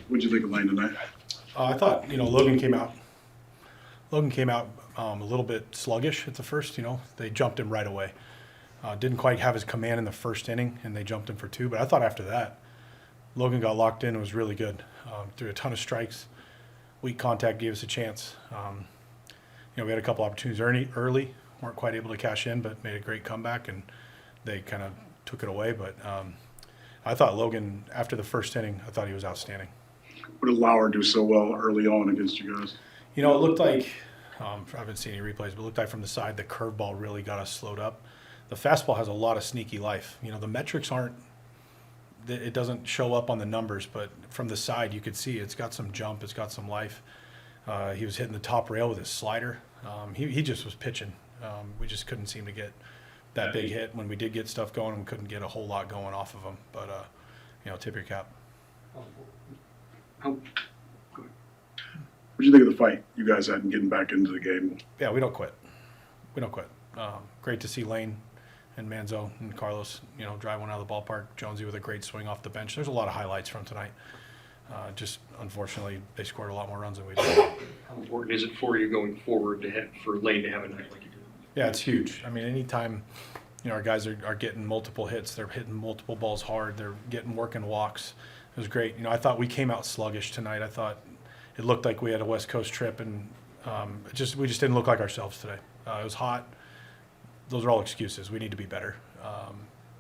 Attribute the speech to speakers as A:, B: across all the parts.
A: What'd you think of Lane tonight?
B: I thought, Logan came out. Logan came out a little bit sluggish at the first. They jumped him right away. Didn't quite have his command in the first inning, and they jumped him for 2. But I thought after that, Logan got locked in and was really good. Threw a ton of strikes. Weak contact gave us a chance. We had a couple opportunities early, weren't quite able to cash in, but made a great comeback, and they kind of took it away. But I thought Logan, after the first inning, I thought he was outstanding.
A: What did Lauer do so well early on against you guys?
B: It looked like, I haven't seen any replays, but it looked like from the side, the curveball really got us slowed up. The fastball has a lot of sneaky life. The metrics aren't, it doesn't show up on the numbers, but from the side, you could see it's got some jump, it's got some life. He was hitting the top rail with his slider. He just was pitching. We just couldn't seem to get that big hit. When we did get stuff going, we couldn't get a whole lot going off of him. But, tip your cap.
A: What did you think of the fight you guys had in getting back into the game?
B: Yeah, we don't quit. We don't quit. Great to see Lane and Manzo and Carlos, drive one out of the ballpark. Jonesy with a great swing off the bench. There's a lot of highlights from tonight. Just unfortunately, they scored a lot more runs than we did.
C: How important is it for you going forward for Lane to have a night like you did?
B: Yeah, it's huge. I mean, anytime our guys are getting multiple hits, they're hitting multiple balls hard, they're getting working walks. It was great. I thought we came out sluggish tonight. I thought it looked like we had a West Coast trip, and we just didn't look like ourselves today. It was hot. Those are all excuses. We need to be better.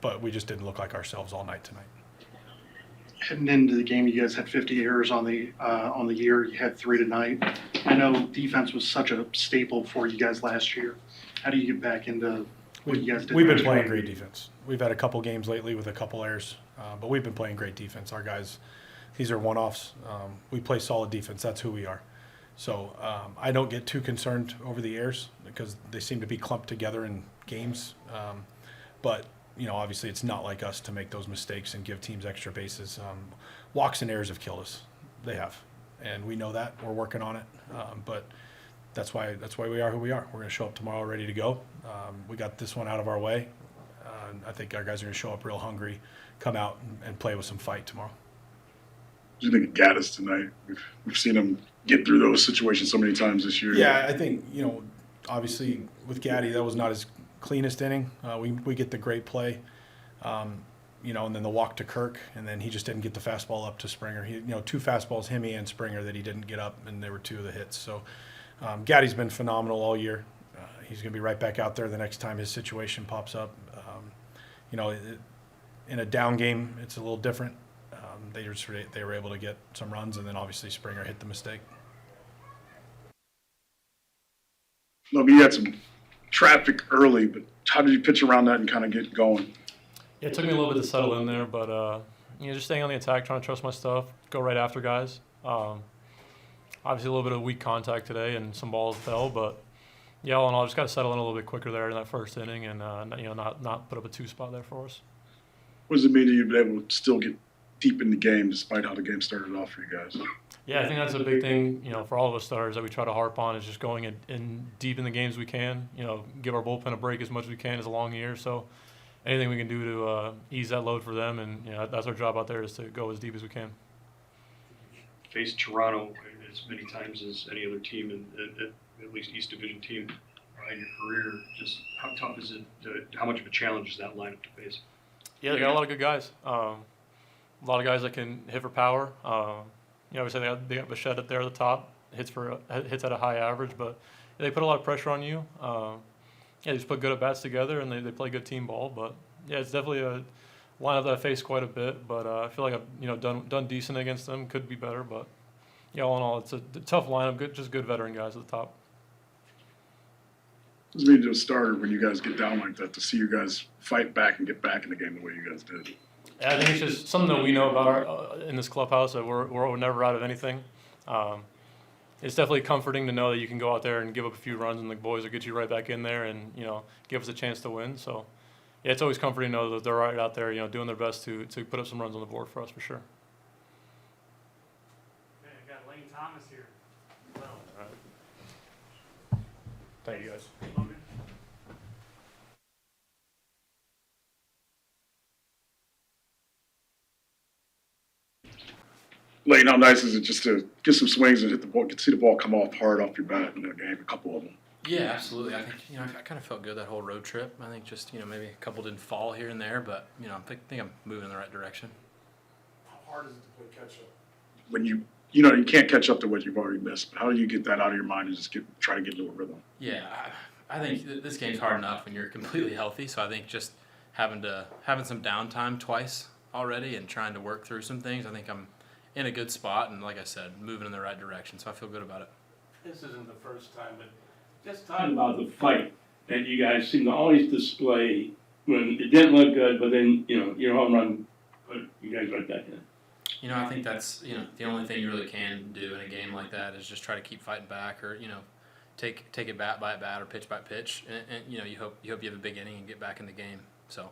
B: But we just didn't look like ourselves all night tonight.
D: Heading into the game, you guys had 50 errors on the year. You had 3 tonight. I know defense was such a staple for you guys last year. How do you get back into what you guys did?
B: We've been playing great defense. We've had a couple games lately with a couple errors, but we've been playing great defense. Our guys, these are one-offs. We play solid defense. That's who we are. So I don't get too concerned over the errors because they seem to be clumped together in games. But obviously it's not like us to make those mistakes and give teams extra bases. Walks and errors have killed us. They have, and we know that. We're working on it. But that's why we are who we are. We're going to show up tomorrow ready to go. We got this one out of our way. I think our guys are going to show up real hungry, come out and play with some fight tomorrow.
A: What do you think of Gaddis tonight? We've seen him get through those situations so many times this year.
B: Yeah, I think, obviously with Gaddy, that was not his cleanest inning. We get the great play, and then the walk to Kirk, and then he just didn't get the fastball up to Springer. He, 2 fastballs, him and Springer, that he didn't get up, and they were 2 of the hits. So Gaddy's been phenomenal all year. He's going to be right back out there the next time his situation pops up. In a down game, it's a little different. They were able to get some runs, and then obviously Springer hit the mistake.
A: Logan, you had some traffic early, but how did you pitch around that and kind of get going?
E: Yeah, it took me a little bit to settle in there, but just staying on the attack, trying to trust my stuff, go right after guys. Obviously a little bit of weak contact today, and some balls fell, but yeah, all in all, just got to settle in a little bit quicker there in that first inning, and not put up a 2 spot there for us.
A: What does it mean that you've been able to still get deep in the game despite how the game started off for you guys?
E: Yeah, I think that's a big thing, for all of us starters that we try to harp on is just going in deep in the games we can. Give our bullpen a break as much as we can. It's a long year, so anything we can do to ease that load for them, and that's our job out there is to go as deep as we can.
C: Faced Toronto as many times as any other team, at least East Division team in your career. Just how tough is it? How much of a challenge is that lineup to face?
E: Yeah, they got a lot of good guys. A lot of guys that can hit for power. Obviously they got Bichette up there at the top, hits at a high average, but they put a lot of pressure on you. They just put good at bats together, and they play good team ball. But yeah, it's definitely a lineup that I faced quite a bit. But I feel like I've done decent against them. Could be better, but all in all, it's a tough lineup. Just good veteran guys at the top.
A: What does it mean to a starter when you guys get down like that to see you guys fight back and get back in the game the way you guys did?
E: Yeah, I think it's just something that we know about in this clubhouse, that we're never out of anything. It's definitely comforting to know that you can go out there and give up a few runs, and the boys will get you right back in there and give us a chance to win. So yeah, it's always comforting to know that they're right out there, doing their best to put up some runs on the board for us for sure.
F: Okay, I got Lane Thomas here. Well,
E: All right. Thank you guys.
F: Logan.
A: Laying how nice is it just to get some swings and hit the ball, see the ball come off hard off your bat in the game, a couple of them.
G: Yeah, absolutely. I think I kind of felt good that whole road trip. I think just maybe a couple didn't fall here and there, but I think I'm moving in the right direction.
B: How hard is it to play catch up?
A: When you can't catch up to what you've already missed. But how do you get that out of your mind and just try to get into a rhythm?
G: Yeah, I think this game's hard enough when you're completely healthy. So I think just having some downtime twice already and trying to work through some things, I think I'm in a good spot and, like I said, moving in the right direction. So I feel good about it.
F: This isn't the first time, but just talking about the fight that you guys seem to always display when it didn't look good, but then, your home run put you guys right back in.
G: I think that's the only thing you really can do in a game like that is just try to keep fighting back, or take it bat by bat or pitch by pitch, and you hope you have a big inning and get back in the game. So